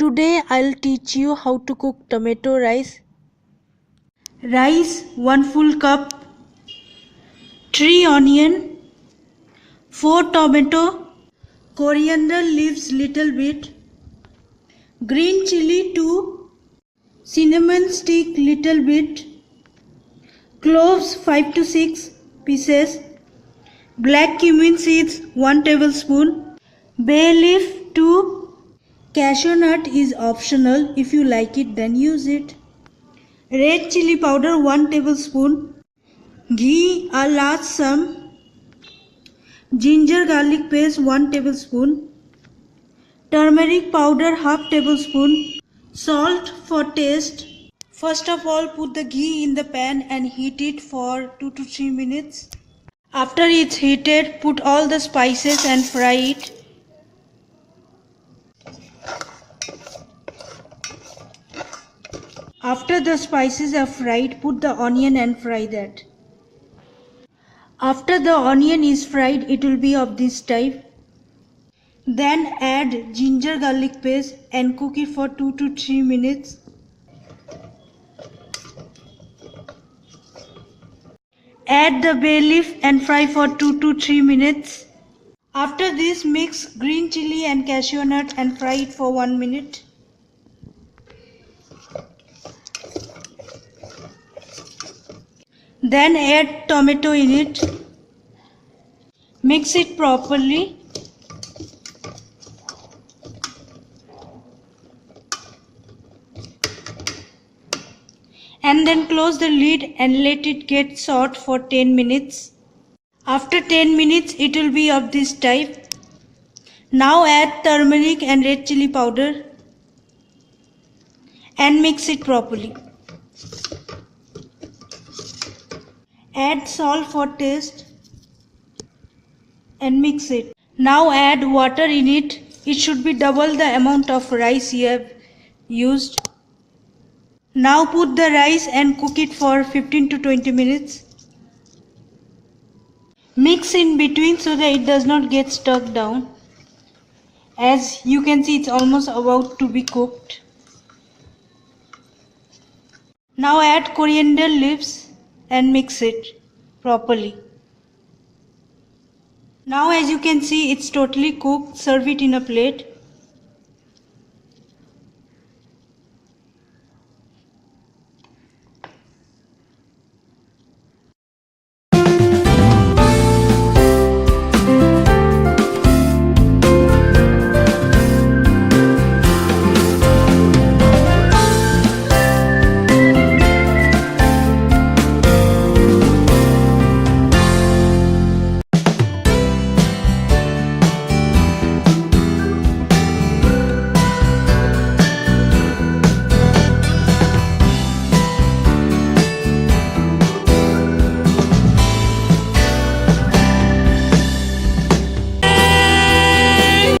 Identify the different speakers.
Speaker 1: Today I'll teach you how to cook tomato rice.
Speaker 2: Rice 1 full cup, 3 onion, 4 tomato, coriander leaves little bit, green chili 2, cinnamon stick little bit, cloves 5 to 6 pieces, black cumin seeds 1 tablespoon, bay leaf 2, cashew nut is optional, if you like it then use it, red chili powder 1 tablespoon, ghee a large sum, ginger garlic paste 1 tablespoon, turmeric powder half tablespoon, salt for taste. First of all, put the ghee in the pan and heat it for 2 to 3 minutes. After it's heated, put all the spices and fry it. After the spices are fried, put the onion and fry that. After the onion is fried, it will be of this type. Then add ginger garlic paste and cook it for 2 to 3 minutes. Add the bay leaf and fry for 2 to 3 minutes. After this, mix green chili and cashew nut and fry it for 1 minute. Then add tomato in it. Mix it properly. And then close the lid and let it get soft for 10 minutes. After 10 minutes, it will be of this type. Now add turmeric and red chili powder and mix it properly. Add salt for taste and mix it. Now add water in it. It should be double the amount of rice you have used. Now put the rice and cook it for 15 to 20 minutes. Mix in between so that it does not get stuck down. As you can see, it's almost about to be cooked. Now add coriander leaves and mix it properly. Now as you can see, it's totally cooked. Serve it in a plate.